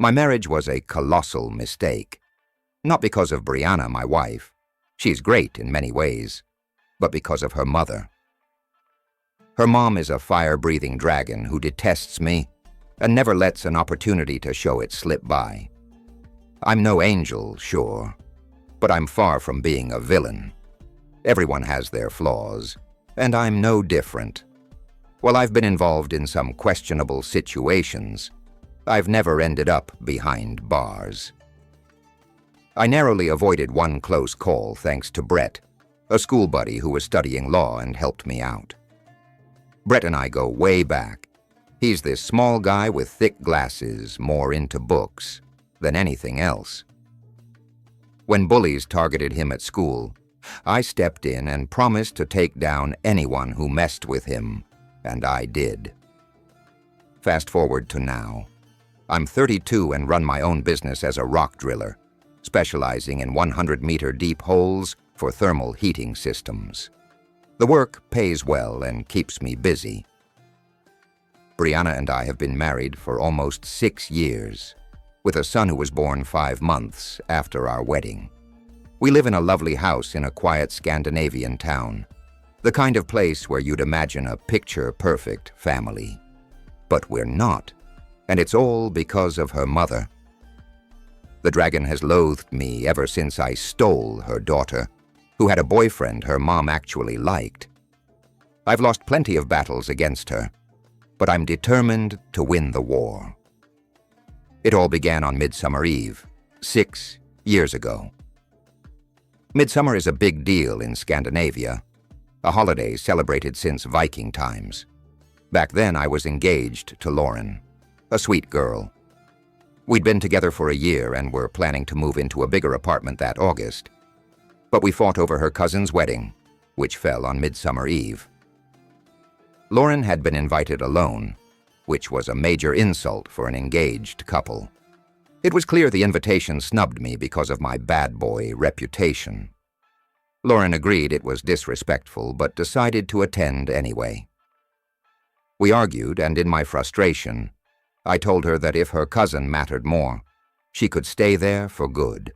My marriage was a colossal mistake. Not because of Brianna, my wife. She's great in many ways, but because of her mother. Her mom is a fire-breathing dragon who detests me and never lets an opportunity to show it slip by. I'm no angel, sure, but I'm far from being a villain. Everyone has their flaws, and I'm no different. While I've been involved in some questionable situations, I've never ended up behind bars. I narrowly avoided one close call thanks to Brett, a school buddy who was studying law and helped me out. Brett and I go way back. He's this small guy with thick glasses, more into books than anything else. When bullies targeted him at school, I stepped in and promised to take down anyone who messed with him, and I did. Fast forward to now. I'm 32 and run my own business as a rock driller, specializing in 100-meter deep holes for thermal heating systems. The work pays well and keeps me busy. Brianna and I have been married for almost 6 years, with a son who was born 5 months after our wedding. We live in a lovely house in a quiet Scandinavian town, the kind of place where you'd imagine a picture-perfect family. But we're not, and it's all because of her mother. The dragon has loathed me ever since I stole her daughter, who had a boyfriend her mom actually liked. I've lost plenty of battles against her, but I'm determined to win the war. It all began on Midsummer Eve, 6 years ago. Midsummer is a big deal in Scandinavia, a holiday celebrated since Viking times. Back then, I was engaged to Lauren, a sweet girl. We'd been together for a year and were planning to move into a bigger apartment that August. But we fought over her cousin's wedding, which fell on Midsummer Eve. Lauren had been invited alone, which was a major insult for an engaged couple. It was clear the invitation snubbed me because of my bad boy reputation. Lauren agreed it was disrespectful, but decided to attend anyway. We argued, and in my frustration, I told her that if her cousin mattered more, she could stay there for good.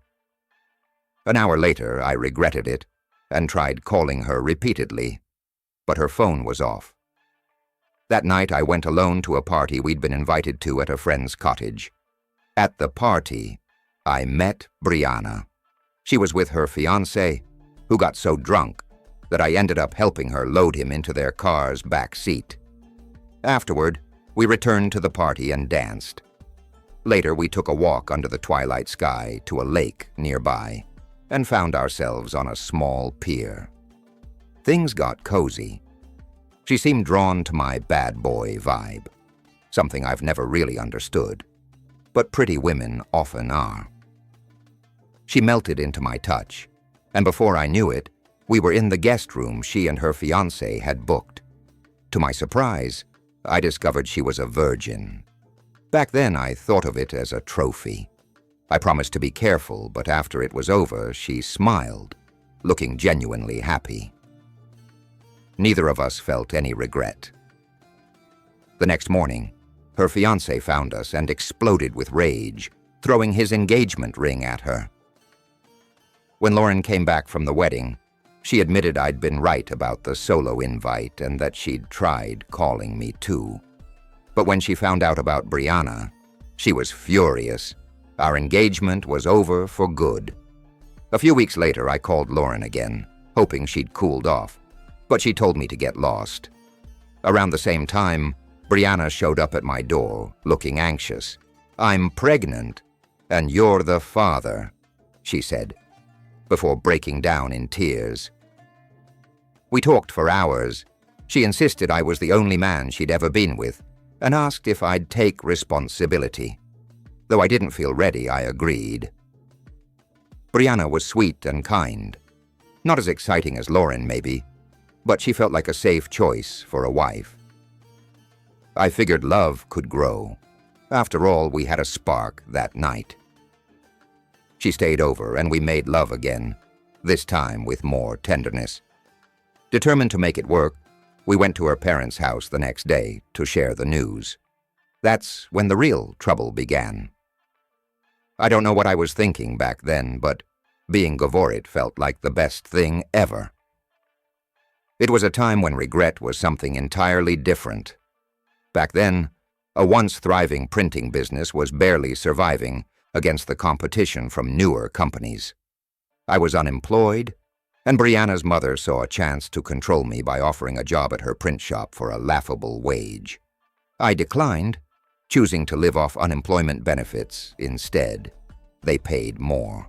An hour later, I regretted it and tried calling her repeatedly, but her phone was off. That night, I went alone to a party we'd been invited to at a friend's cottage. At the party, I met Brianna. She was with her fiancé, who got so drunk that I ended up helping her load him into their car's back seat. Afterward, we returned to the party and danced. Later, we took a walk under the twilight sky to a lake nearby and found ourselves on a small pier. Things got cozy. She seemed drawn to my bad boy vibe, something I've never really understood, but pretty women often are. She melted into my touch, and before I knew it, we were in the guest room she and her fiancé had booked. To my surprise, I discovered she was a virgin. Back then, I thought of it as a trophy. I promised to be careful, but after it was over, she smiled, looking genuinely happy. Neither of us felt any regret. The next morning, her fiancé found us and exploded with rage, throwing his engagement ring at her. When Lauren came back from the wedding, she admitted I'd been right about the solo invite and that she'd tried calling me too. But when she found out about Brianna, she was furious. Our engagement was over for good. A few weeks later, I called Lauren again, hoping she'd cooled off, but she told me to get lost. Around the same time, Brianna showed up at my door, looking anxious. "I'm pregnant, and you're the father," she said, before breaking down in tears. We talked for hours. She insisted I was the only man she'd ever been with, and asked if I'd take responsibility. Though I didn't feel ready, I agreed. Brianna was sweet and kind. Not as exciting as Lauren, maybe, but she felt like a safe choice for a wife. I figured love could grow. After all, we had a spark that night. She stayed over, and we made love again, this time with more tenderness. Determined to make it work, we went to her parents' house the next day to share the news. That's when the real trouble began. I don't know what I was thinking back then, but being Govorit felt like the best thing ever. It was a time when regret was something entirely different. Back then, a once thriving printing business was barely surviving against the competition from newer companies. I was unemployed, and Brianna's mother saw a chance to control me by offering a job at her print shop for a laughable wage. I declined, choosing to live off unemployment benefits instead. They paid more.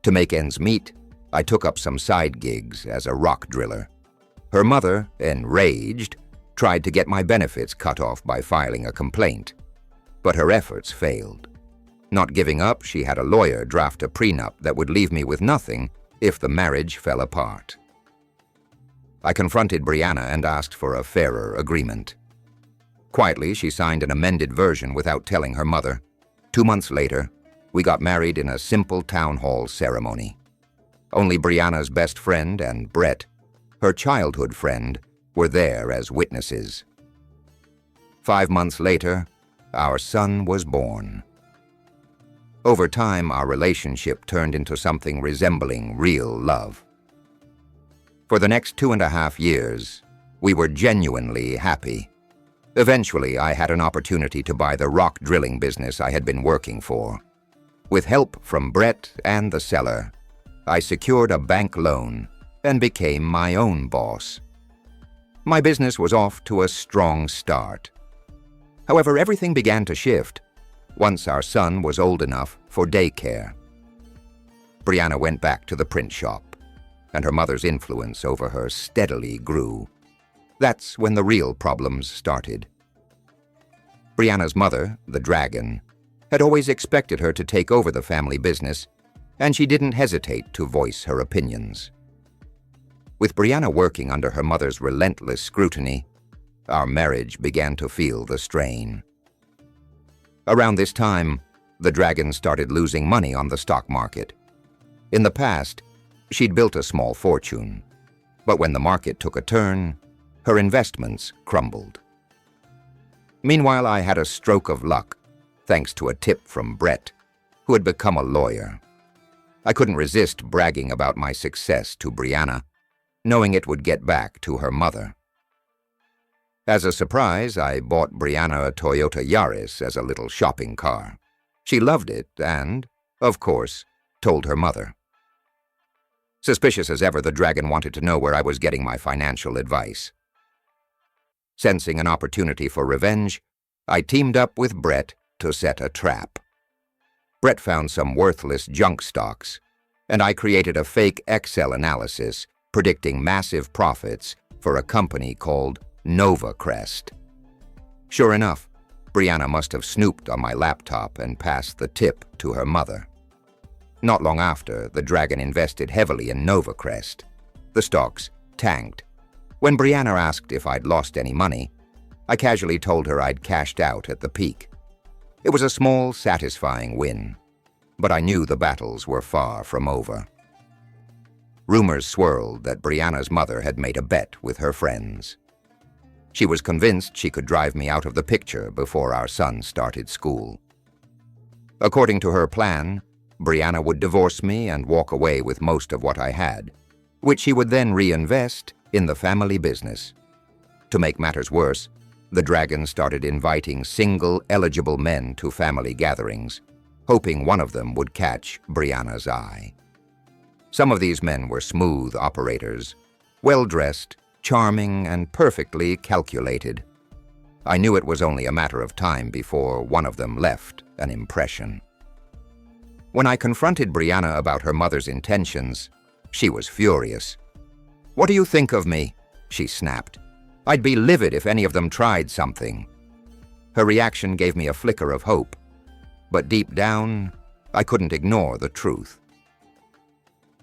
To make ends meet, I took up some side gigs as a rock driller. Her mother, enraged, tried to get my benefits cut off by filing a complaint, but her efforts failed. Not giving up, she had a lawyer draft a prenup that would leave me with nothing if the marriage fell apart. I confronted Brianna and asked for a fairer agreement. Quietly, she signed an amended version without telling her mother. 2 months later, we got married in a simple town hall ceremony. Only Brianna's best friend and Brett, her childhood friend, were there as witnesses. 5 months later, our son was born. Over time, our relationship turned into something resembling real love. For the next 2.5 years, we were genuinely happy. Eventually, I had an opportunity to buy the rock drilling business I had been working for. With help from Brett and the seller, I secured a bank loan and became my own boss. My business was off to a strong start. However, everything began to shift once our son was old enough for daycare. Brianna went back to the print shop, and her mother's influence over her steadily grew. That's when the real problems started. Brianna's mother, the Dragon, had always expected her to take over the family business, and she didn't hesitate to voice her opinions. With Brianna working under her mother's relentless scrutiny, our marriage began to feel the strain. Around this time, the Dragon started losing money on the stock market. In the past, she'd built a small fortune, but when the market took a turn, her investments crumbled. Meanwhile, I had a stroke of luck, thanks to a tip from Brett, who had become a lawyer. I couldn't resist bragging about my success to Brianna, knowing it would get back to her mother. As a surprise, I bought Brianna a Toyota Yaris as a little shopping car. She loved it and, of course, told her mother. Suspicious as ever, the Dragon wanted to know where I was getting my financial advice. Sensing an opportunity for revenge, I teamed up with Brett to set a trap. Brett found some worthless junk stocks, and I created a fake Excel analysis predicting massive profits for a company called NovaCrest. Sure enough, Brianna must have snooped on my laptop and passed the tip to her mother. Not long after, the Dragon invested heavily in NovaCrest. The stocks tanked. When Brianna asked if I'd lost any money, I casually told her I'd cashed out at the peak. It was a small, satisfying win, but I knew the battles were far from over. Rumors swirled that Brianna's mother had made a bet with her friends. She was convinced she could drive me out of the picture before our son started school. According to her plan, Brianna would divorce me and walk away with most of what I had, which she would then reinvest in the family business. To make matters worse, the Dragon started inviting single, eligible men to family gatherings, hoping one of them would catch Brianna's eye. Some of these men were smooth operators, well-dressed, charming, and perfectly calculated. I knew it was only a matter of time before one of them left an impression. When I confronted Brianna about her mother's intentions, she was furious. "What do you think of me?" she snapped. "I'd be livid if any of them tried something." Her reaction gave me a flicker of hope, but deep down, I couldn't ignore the truth.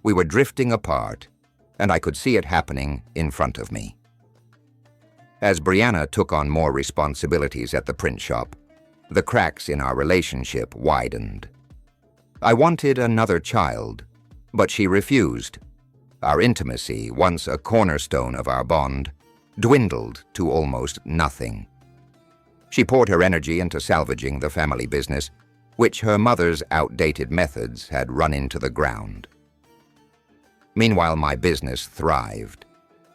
We were drifting apart, and I could see it happening in front of me. As Brianna took on more responsibilities at the print shop, the cracks in our relationship widened. I wanted another child, but she refused. Our intimacy, once a cornerstone of our bond, dwindled to almost nothing. She poured her energy into salvaging the family business, which her mother's outdated methods had run into the ground. Meanwhile, my business thrived.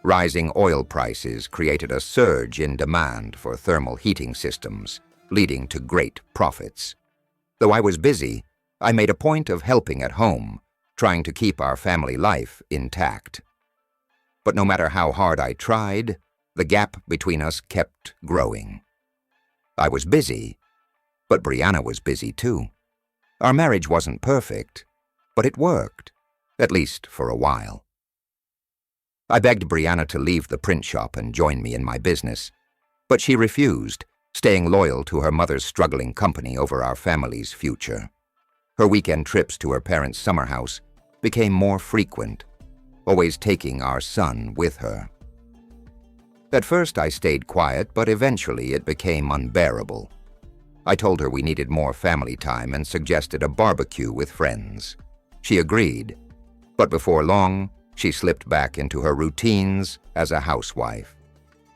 Rising oil prices created a surge in demand for thermal heating systems, leading to great profits. Though I was busy, I made a point of helping at home, trying to keep our family life intact. But no matter how hard I tried, the gap between us kept growing. I was busy, but Brianna was busy too. Our marriage wasn't perfect, but it worked, at least for a while. I begged Brianna to leave the print shop and join me in my business, but she refused, staying loyal to her mother's struggling company over our family's future. Her weekend trips to her parents' summer house became more frequent, always taking our son with her. At first I stayed quiet, but eventually it became unbearable. I told her we needed more family time and suggested a barbecue with friends. She agreed, but before long, she slipped back into her routines as a housewife.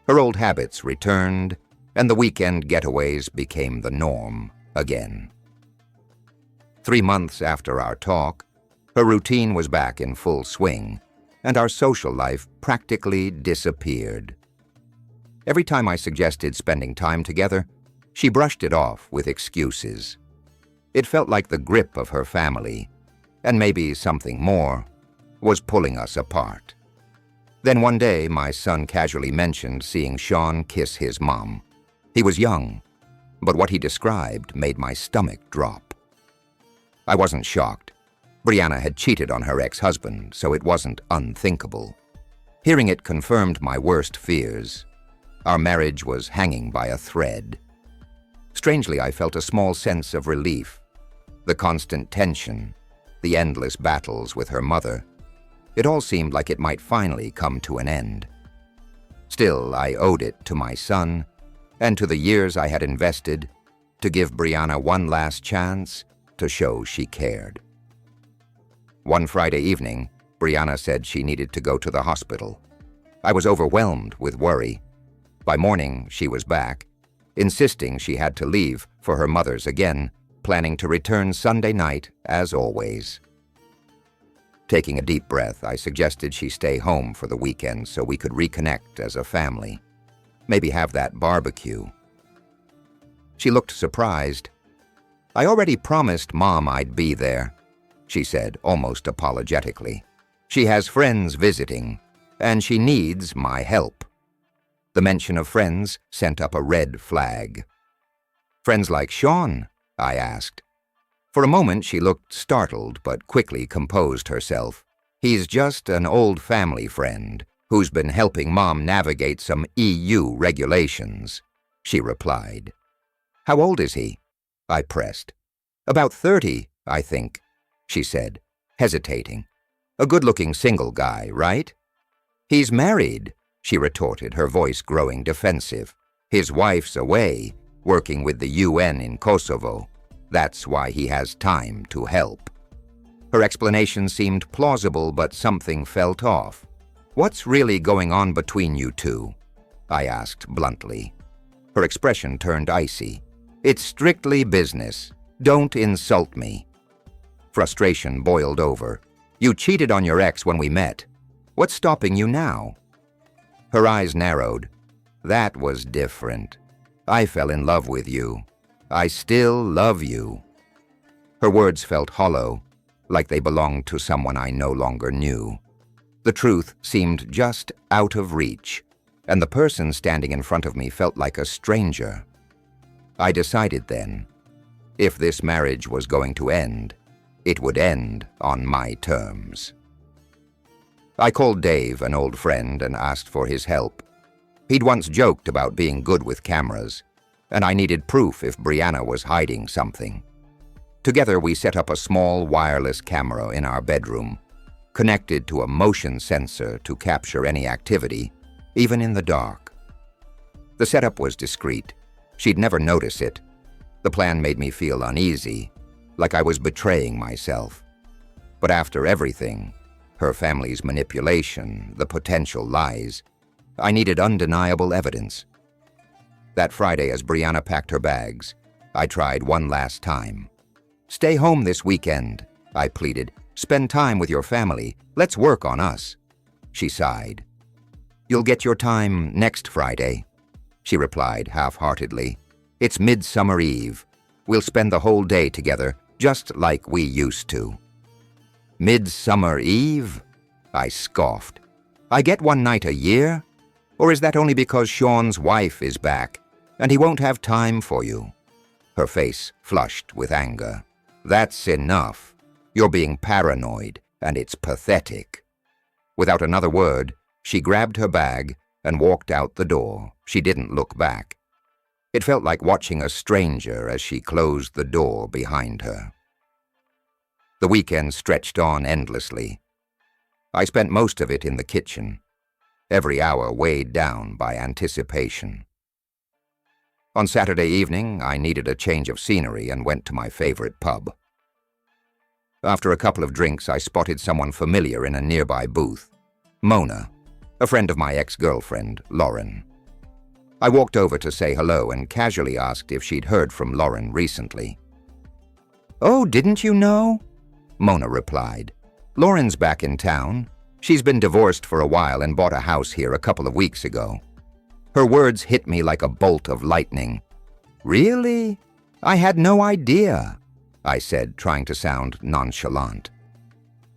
Her old habits returned, and the weekend getaways became the norm again. 3 months after our talk, her routine was back in full swing, and our social life practically disappeared. Every time I suggested spending time together, she brushed it off with excuses. It felt like the grip of her family, and maybe something more, was pulling us apart. Then one day, my son casually mentioned seeing Sean kiss his mom. He was young, but what he described made my stomach drop. I wasn't shocked. Brianna had cheated on her ex-husband, so it wasn't unthinkable. Hearing it confirmed my worst fears. Our marriage was hanging by a thread. Strangely, I felt a small sense of relief. The constant tension, the endless battles with her mother, it all seemed like it might finally come to an end. Still, I owed it to my son and to the years I had invested to give Brianna one last chance to show she cared. One Friday evening, Brianna said she needed to go to the hospital. I was overwhelmed with worry. By morning, she was back, insisting she had to leave for her mother's again, planning to return Sunday night as always. Taking a deep breath, I suggested she stay home for the weekend so we could reconnect as a family. Maybe have that barbecue. She looked surprised. "I already promised Mom I'd be there," she said almost apologetically. "She has friends visiting, and she needs my help." The mention of friends sent up a red flag. "Friends like Sean?" I asked. For a moment she looked startled, but quickly composed herself. "He's just an old family friend who's been helping Mom navigate some EU regulations," she replied. "How old is he?" I pressed. "About 30, I think," she said, hesitating. "A good-looking single guy, right?" "He's married," she retorted, her voice growing defensive. "His wife's away, working with the UN in Kosovo. That's why he has time to help." Her explanation seemed plausible, but something felt off. "What's really going on between you two?" I asked bluntly. Her expression turned icy. "It's strictly business. Don't insult me." Frustration boiled over. "You cheated on your ex when we met. What's stopping you now?" Her eyes narrowed. "That was different. I fell in love with you. I still love you." Her words felt hollow, like they belonged to someone I no longer knew. The truth seemed just out of reach, and the person standing in front of me felt like a stranger. I decided then, if this marriage was going to end, it would end on my terms. I called Dave, an old friend, and asked for his help. He'd once joked about being good with cameras, and I needed proof if Brianna was hiding something. Together we set up a small wireless camera in our bedroom, connected to a motion sensor to capture any activity, even in the dark. The setup was discreet. She'd never notice it. The plan made me feel uneasy, like I was betraying myself. But after everything, her family's manipulation, the potential lies, I needed undeniable evidence. That Friday, as Brianna packed her bags, I tried one last time. Stay home this weekend, I pleaded. Spend time with your family. Let's work on us. She sighed. You'll get your time next Friday, she replied half-heartedly. It's Midsummer Eve. We'll spend the whole day together, just like we used to. Midsummer Eve? I scoffed. I get one night a year? Or is that only because Sean's wife is back, and he won't have time for you? Her face flushed with anger. That's enough. You're being paranoid, and it's pathetic. Without another word, she grabbed her bag and walked out the door. She didn't look back. It felt like watching a stranger as she closed the door behind her. The weekend stretched on endlessly. I spent most of it in the kitchen, every hour weighed down by anticipation. On Saturday evening, I needed a change of scenery and went to my favorite pub. After a couple of drinks, I spotted someone familiar in a nearby booth. Mona, a friend of my ex-girlfriend, Lauren. I walked over to say hello and casually asked if she'd heard from Lauren recently. "Oh, didn't you know?" Mona replied. "Lauren's back in town. She's been divorced for a while and bought a house here a couple of weeks ago." Her words hit me like a bolt of lightning. "Really? I had no idea," I said, trying to sound nonchalant.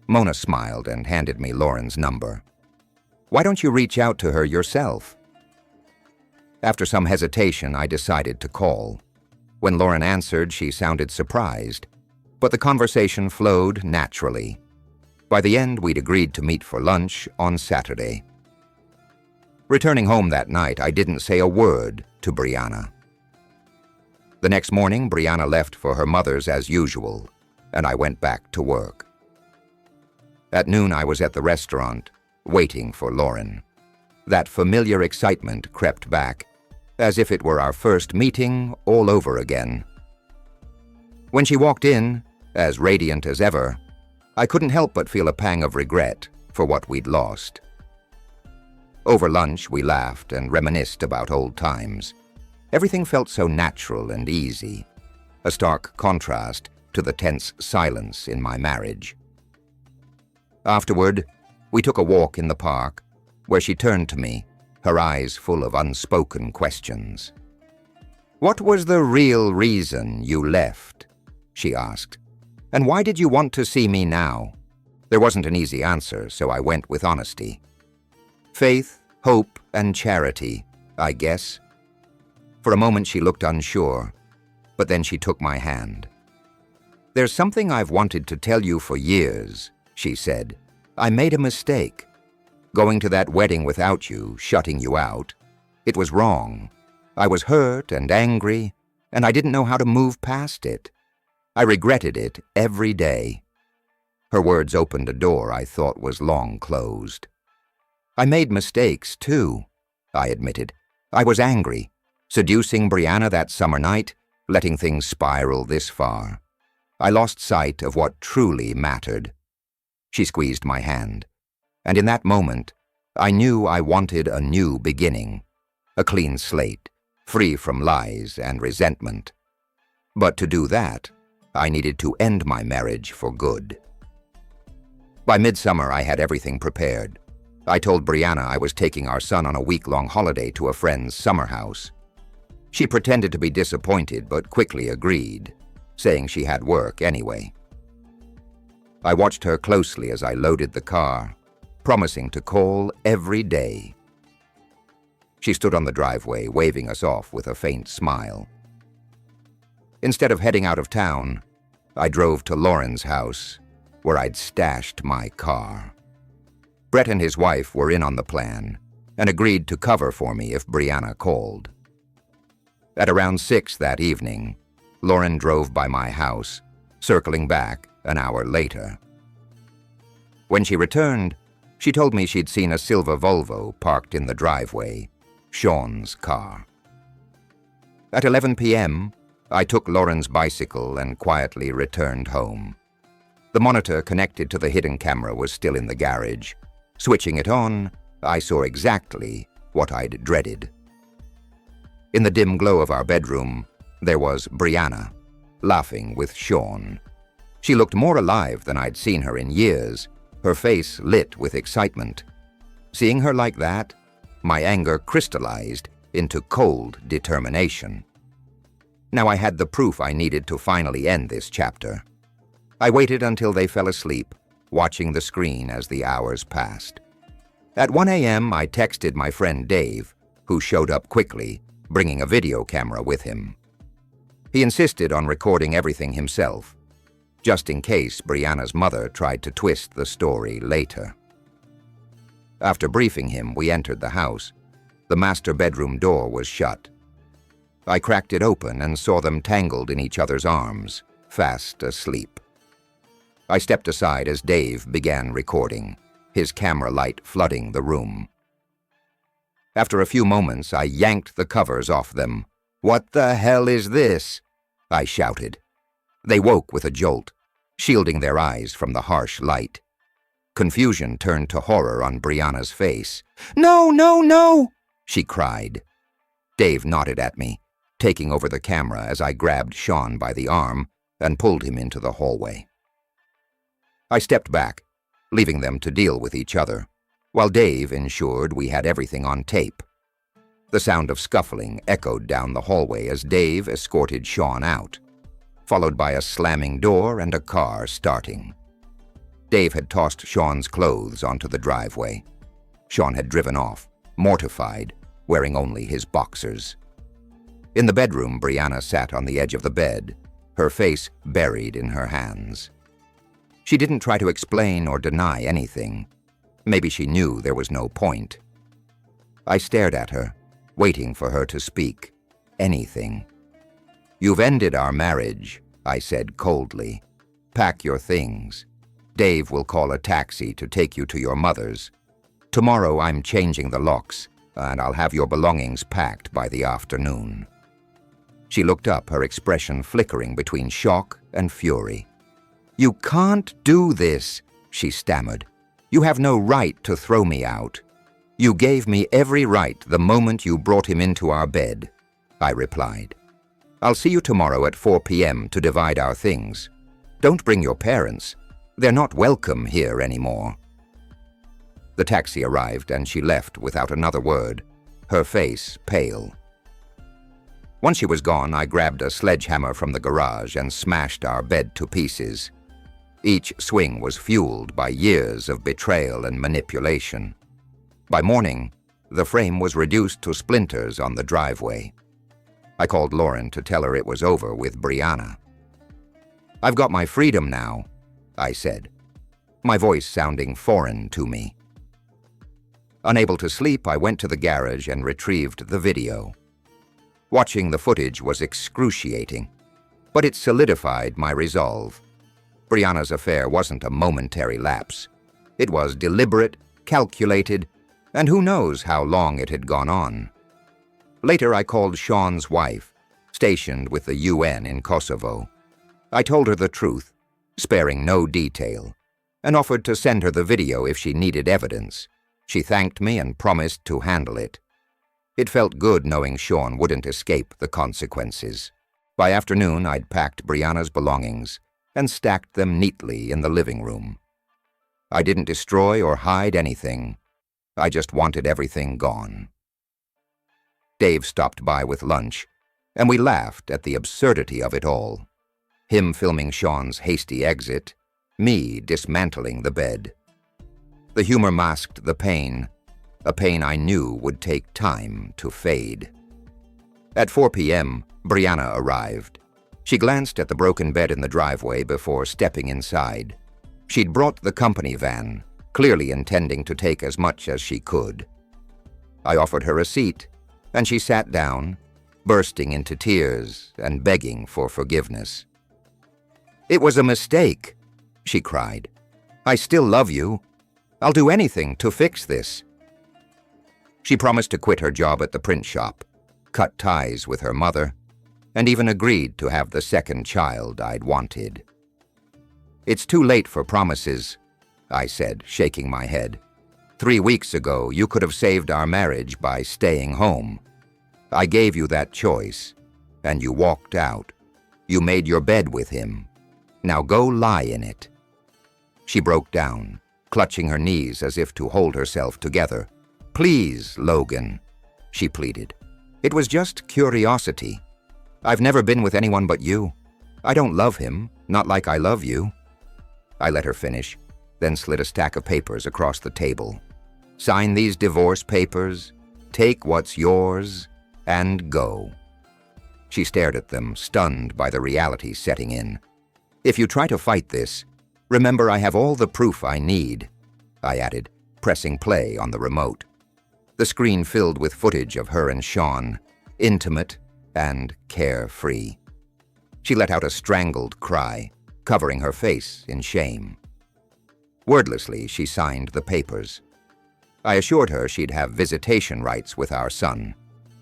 Mona smiled and handed me Lauren's number. "Why don't you reach out to her yourself?" After some hesitation, I decided to call. When Lauren answered, she sounded surprised, but the conversation flowed naturally. By the end, we'd agreed to meet for lunch on Saturday. Returning home that night, I didn't say a word to Brianna. The next morning, Brianna left for her mother's as usual, and I went back to work. At noon, I was at the restaurant, waiting for Lauren. That familiar excitement crept back, as if it were our first meeting all over again. When she walked in, as radiant as ever, I couldn't help but feel a pang of regret for what we'd lost. Over lunch, we laughed and reminisced about old times. Everything felt so natural and easy, a stark contrast to the tense silence in my marriage. Afterward, we took a walk in the park, where she turned to me, her eyes full of unspoken questions. "What was the real reason you left?" she asked. "And why did you want to see me now?" There wasn't an easy answer, so I went with honesty. "Faith, hope, and charity, I guess." For a moment she looked unsure, but then she took my hand. "There's something I've wanted to tell you for years," she said. "I made a mistake. Going to that wedding without you, shutting you out. It was wrong. I was hurt and angry, and I didn't know how to move past it. I regretted it every day." Her words opened a door I thought was long closed. "I made mistakes, too," I admitted. "I was angry, seducing Brianna that summer night, letting things spiral this far. I lost sight of what truly mattered." She squeezed my hand, and in that moment, I knew I wanted a new beginning, a clean slate, free from lies and resentment. But to do that, I needed to end my marriage for good. By midsummer, I had everything prepared. I told Brianna I was taking our son on a week-long holiday to a friend's summer house. She pretended to be disappointed, but quickly agreed, saying she had work anyway. I watched her closely as I loaded the car, promising to call every day. She stood on the driveway, waving us off with a faint smile. Instead of heading out of town, I drove to Lauren's house, where I'd stashed my car. Brett and his wife were in on the plan and agreed to cover for me if Brianna called. At around 6 that evening, Lauren drove by my house, circling back an hour later. When she returned, she told me she'd seen a silver Volvo parked in the driveway, Sean's car. At 11 p.m., I took Lauren's bicycle and quietly returned home. The monitor connected to the hidden camera was still in the garage. Switching it on, I saw exactly what I'd dreaded. In the dim glow of our bedroom, there was Brianna, laughing with Sean. She looked more alive than I'd seen her in years, her face lit with excitement. Seeing her like that, my anger crystallized into cold determination. Now I had the proof I needed to finally end this chapter. I waited until they fell asleep, watching the screen as the hours passed. At 1 a.m., I texted my friend Dave, who showed up quickly, bringing a video camera with him. He insisted on recording everything himself, just in case Brianna's mother tried to twist the story later. After briefing him, we entered the house. The master bedroom door was shut. I cracked it open and saw them tangled in each other's arms, fast asleep. I stepped aside as Dave began recording, his camera light flooding the room. After a few moments, I yanked the covers off them. "What the hell is this?" I shouted. They woke with a jolt, shielding their eyes from the harsh light. Confusion turned to horror on Brianna's face. "No, no, no!" she cried. Dave nodded at me, taking over the camera as I grabbed Sean by the arm and pulled him into the hallway. I stepped back, leaving them to deal with each other, while Dave ensured we had everything on tape. The sound of scuffling echoed down the hallway as Dave escorted Sean out, followed by a slamming door and a car starting. Dave had tossed Sean's clothes onto the driveway. Sean had driven off, mortified, wearing only his boxers. In the bedroom, Brianna sat on the edge of the bed, her face buried in her hands. She didn't try to explain or deny anything. Maybe she knew there was no point. I stared at her, waiting for her to speak. Anything. "You've ended our marriage," I said coldly. "Pack your things. Dave will call a taxi to take you to your mother's. Tomorrow I'm changing the locks, and I'll have your belongings packed by the afternoon." She looked up, her expression flickering between shock and fury. "You can't do this," she stammered. "You have no right to throw me out." "You gave me every right the moment you brought him into our bed," I replied. "I'll see you tomorrow at 4 p.m. to divide our things. Don't bring your parents. They're not welcome here anymore." The taxi arrived and she left without another word, her face pale. Once she was gone, I grabbed a sledgehammer from the garage and smashed our bed to pieces. Each swing was fueled by years of betrayal and manipulation. By morning, the frame was reduced to splinters on the driveway. I called Lauren to tell her it was over with Brianna. "I've got my freedom now," I said, my voice sounding foreign to me. Unable to sleep, I went to the garage and retrieved the video. Watching the footage was excruciating, but it solidified my resolve. Brianna's affair wasn't a momentary lapse. It was deliberate, calculated, and who knows how long it had gone on. Later, I called Sean's wife, stationed with the UN in Kosovo. I told her the truth, sparing no detail, and offered to send her the video if she needed evidence. She thanked me and promised to handle it. It felt good knowing Sean wouldn't escape the consequences. By afternoon, I'd packed Brianna's belongings and stacked them neatly in the living room. I didn't destroy or hide anything. I just wanted everything gone. Dave stopped by with lunch, and we laughed at the absurdity of it all. Him filming Sean's hasty exit, me dismantling the bed. The humor masked the pain, a pain I knew would take time to fade. At 4 p.m., Brianna arrived. She glanced at the broken bed in the driveway before stepping inside. She'd brought the company van, clearly intending to take as much as she could. I offered her a seat, and she sat down, bursting into tears and begging for forgiveness. "It was a mistake," she cried. "I still love you. I'll do anything to fix this." She promised to quit her job at the print shop, cut ties with her mother, and even agreed to have the second child I'd wanted. "It's too late for promises," I said, shaking my head. 3 weeks ago, you could have saved our marriage by staying home. I gave you that choice, and you walked out. You made your bed with him. Now go lie in it." She broke down, clutching her knees as if to hold herself together. "Please, Logan," she pleaded. "It was just curiosity. I've never been with anyone but you. I don't love him, not like I love you." I let her finish, then slid a stack of papers across the table. "Sign these divorce papers, take what's yours, and go." She stared at them, stunned by the reality setting in. "If you try to fight this, remember I have all the proof I need," I added, pressing play on the remote. The screen filled with footage of her and Sean, intimate and carefree. She let out a strangled cry, covering her face in shame. Wordlessly, she signed the papers. I assured her she'd have visitation rights with our son,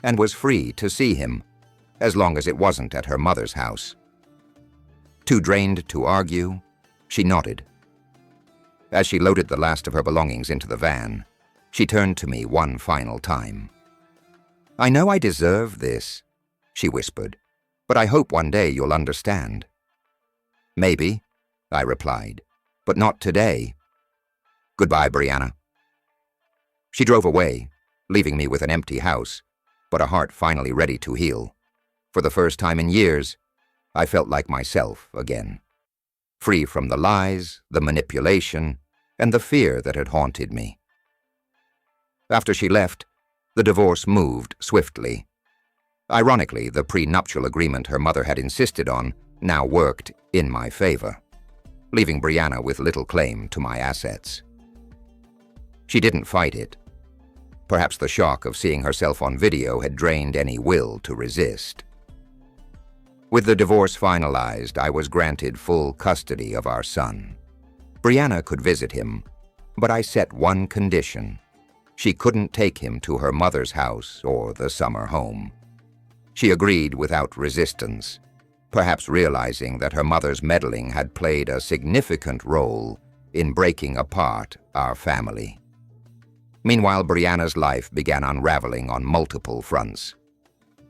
and was free to see him, as long as it wasn't at her mother's house. Too drained to argue, she nodded. As she loaded the last of her belongings into the van, she turned to me one final time. "I know I deserve this," she whispered, "but I hope one day you'll understand." "Maybe," I replied, "but not today. Goodbye, Brianna." She drove away, leaving me with an empty house, but a heart finally ready to heal. For the first time in years, I felt like myself again, free from the lies, the manipulation, and the fear that had haunted me. After she left, the divorce moved swiftly. Ironically, the prenuptial agreement her mother had insisted on now worked in my favor, leaving Brianna with little claim to my assets. She didn't fight it. Perhaps the shock of seeing herself on video had drained any will to resist. With the divorce finalized, I was granted full custody of our son. Brianna could visit him, but I set one condition. She couldn't take him to her mother's house or the summer home. She agreed without resistance, perhaps realizing that her mother's meddling had played a significant role in breaking apart our family. Meanwhile, Brianna's life began unraveling on multiple fronts.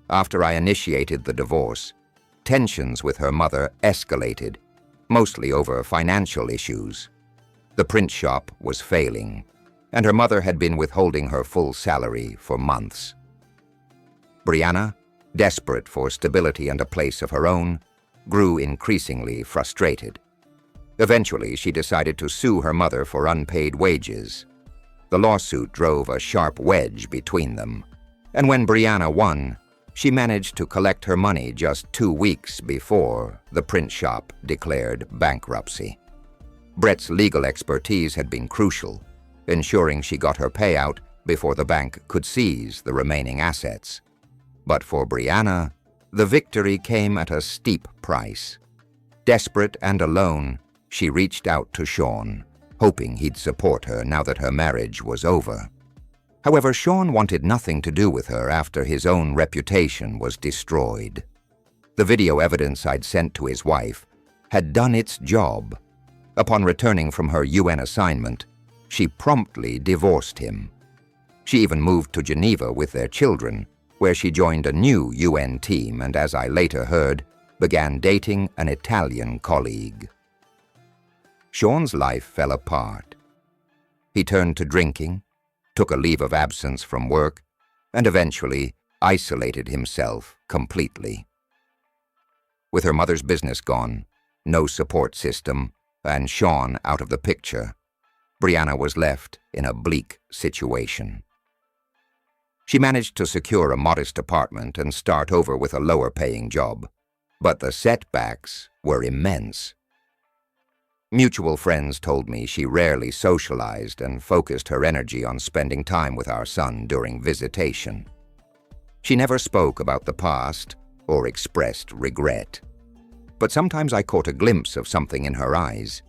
After I initiated the divorce, tensions with her mother escalated, mostly over financial issues. The print shop was failing, and her mother had been withholding her full salary for months. Brianna, desperate for stability and a place of her own, grew increasingly frustrated. Eventually, she decided to sue her mother for unpaid wages. The lawsuit drove a sharp wedge between them, and when Brianna won, she managed to collect her money just 2 weeks before the print shop declared bankruptcy. Brett's legal expertise had been crucial, ensuring she got her payout before the bank could seize the remaining assets. But for Brianna, the victory came at a steep price. Desperate and alone, she reached out to Sean, hoping he'd support her now that her marriage was over. However, Sean wanted nothing to do with her after his own reputation was destroyed. The video evidence I'd sent to his wife had done its job. Upon returning from her UN assignment, she promptly divorced him. She even moved to Geneva with their children, where she joined a new UN team and, as I later heard, began dating an Italian colleague. Sean's life fell apart. He turned to drinking, took a leave of absence from work, and eventually isolated himself completely. With her mother's business gone, no support system, and Sean out of the picture, Brianna was left in a bleak situation. She managed to secure a modest apartment and start over with a lower-paying job, but the setbacks were immense. Mutual friends told me she rarely socialized and focused her energy on spending time with our son during visitation. She never spoke about the past or expressed regret. But sometimes I caught a glimpse of something in her eyes,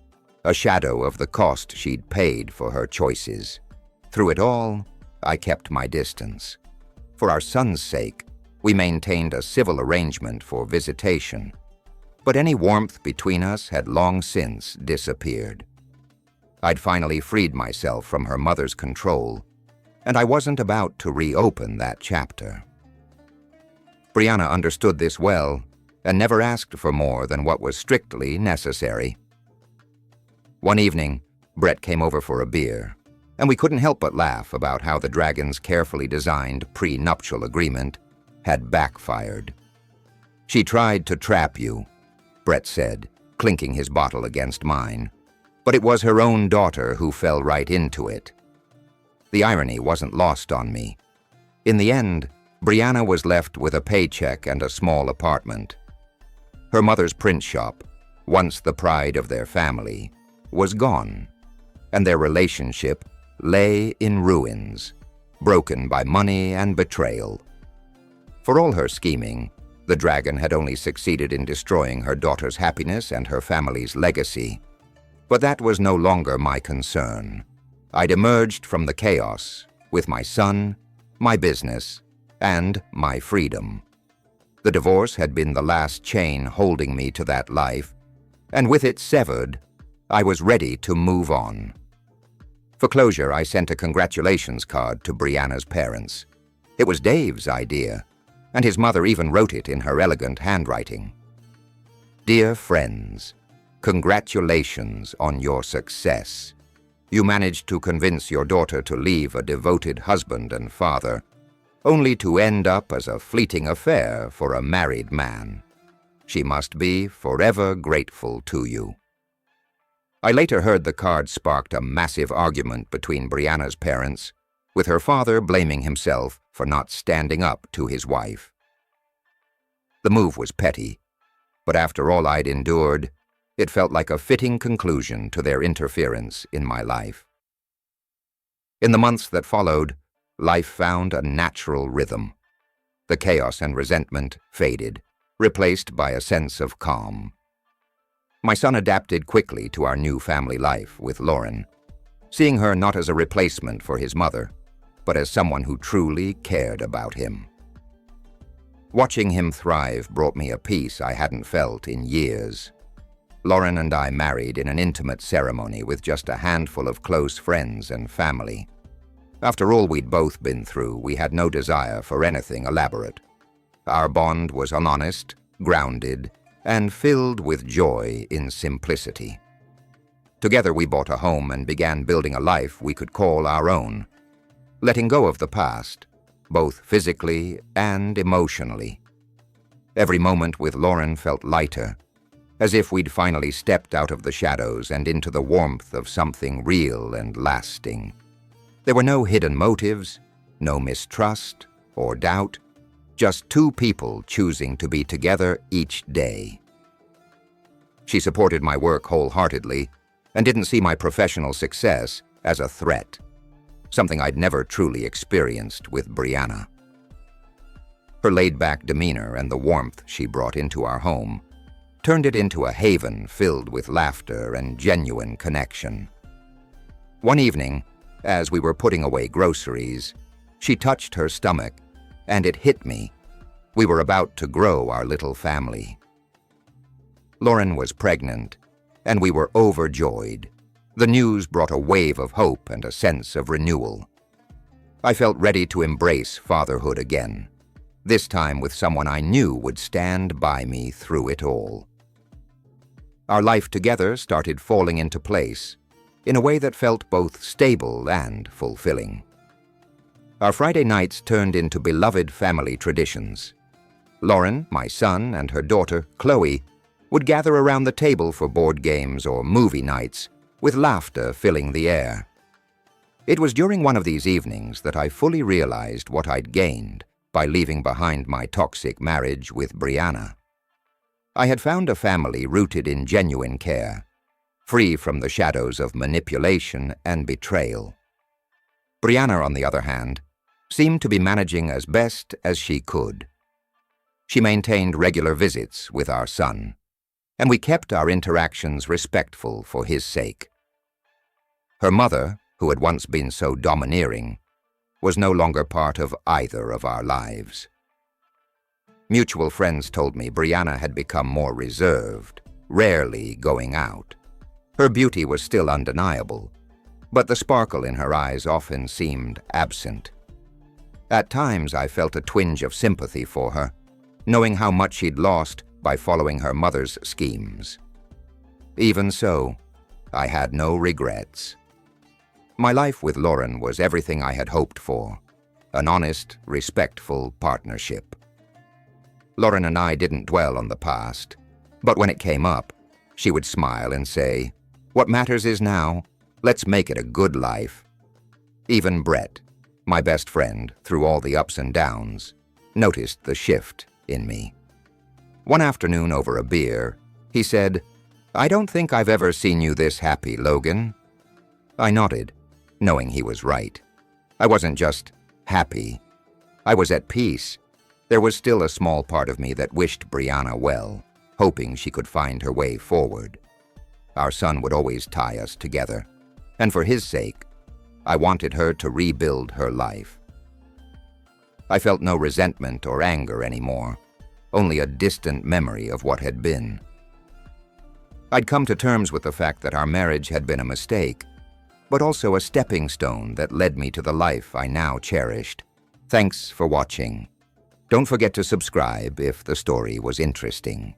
a shadow of the cost she'd paid for her choices. Through it all, I kept my distance. For our son's sake, we maintained a civil arrangement for visitation, but any warmth between us had long since disappeared. I'd finally freed myself from her mother's control, and I wasn't about to reopen that chapter. Brianna understood this well and never asked for more than what was strictly necessary. One evening, Brett came over for a beer, and we couldn't help but laugh about how the dragon's carefully designed prenuptial agreement had backfired. "She tried to trap you," Brett said, clinking his bottle against mine, "but it was her own daughter who fell right into it." The irony wasn't lost on me. In the end, Brianna was left with a paycheck and a small apartment. Her mother's print shop, once the pride of their family, was gone, and their relationship lay in ruins, broken by money and betrayal. For all her scheming, the dragon had only succeeded in destroying her daughter's happiness and her family's legacy. But that was no longer my concern. I'd emerged from the chaos with my son, my business, and my freedom. The divorce had been the last chain holding me to that life, and with it severed, I was ready to move on. For closure, I sent a congratulations card to Brianna's parents. It was Dave's idea, and his mother even wrote it in her elegant handwriting. "Dear friends, congratulations on your success. You managed to convince your daughter to leave a devoted husband and father, only to end up as a fleeting affair for a married man. She must be forever grateful to you." I later heard the card sparked a massive argument between Brianna's parents, with her father blaming himself for not standing up to his wife. The move was petty, but after all I'd endured, it felt like a fitting conclusion to their interference in my life. In the months that followed, life found a natural rhythm. The chaos and resentment faded, replaced by a sense of calm. My son adapted quickly to our new family life with Lauren, seeing her not as a replacement for his mother, but as someone who truly cared about him. Watching him thrive brought me a peace I hadn't felt in years. Lauren and I married in an intimate ceremony with just a handful of close friends and family. After all we'd both been through, we had no desire for anything elaborate. Our bond was honest, grounded, and filled with joy in simplicity. Together we bought a home and began building a life we could call our own, letting go of the past, both physically and emotionally. Every moment with Lauren felt lighter, as if we'd finally stepped out of the shadows and into the warmth of something real and lasting. There were no hidden motives, no mistrust or doubt, just two people choosing to be together each day. She supported my work wholeheartedly and didn't see my professional success as a threat, something I'd never truly experienced with Brianna. Her laid-back demeanor and the warmth she brought into our home turned it into a haven filled with laughter and genuine connection. One evening, as we were putting away groceries, she touched her stomach, and it hit me. We were about to grow our little family. Lauren was pregnant, and we were overjoyed. The news brought a wave of hope and a sense of renewal. I felt ready to embrace fatherhood again, this time with someone I knew would stand by me through it all. Our life together started falling into place in a way that felt both stable and fulfilling. Our Friday nights turned into beloved family traditions. Lauren, my son, and her daughter, Chloe, would gather around the table for board games or movie nights, with laughter filling the air. It was during one of these evenings that I fully realized what I'd gained by leaving behind my toxic marriage with Brianna. I had found a family rooted in genuine care, free from the shadows of manipulation and betrayal. Brianna, on the other hand, seemed to be managing as best as she could. She maintained regular visits with our son, and we kept our interactions respectful for his sake. Her mother, who had once been so domineering, was no longer part of either of our lives. Mutual friends told me Brianna had become more reserved, rarely going out. Her beauty was still undeniable, but the sparkle in her eyes often seemed absent. At times I felt a twinge of sympathy for her, knowing how much she'd lost by following her mother's schemes. Even so, I had no regrets. My life with Lauren was everything I had hoped for, an honest, respectful partnership. Lauren and I didn't dwell on the past, but when it came up, she would smile and say, "What matters is now, let's make it a good life." Even Brett, my best friend through all the ups and downs, noticed the shift in me. One afternoon over a beer, he said, "I don't think I've ever seen you this happy, Logan." I nodded, knowing he was right. I wasn't just happy. I was at peace. There was still a small part of me that wished Brianna well, hoping she could find her way forward. Our son would always tie us together, and for his sake, I wanted her to rebuild her life. I felt no resentment or anger anymore, only a distant memory of what had been. I'd come to terms with the fact that our marriage had been a mistake, but also a stepping stone that led me to the life I now cherished. Thanks for watching. Don't forget to subscribe if the story was interesting.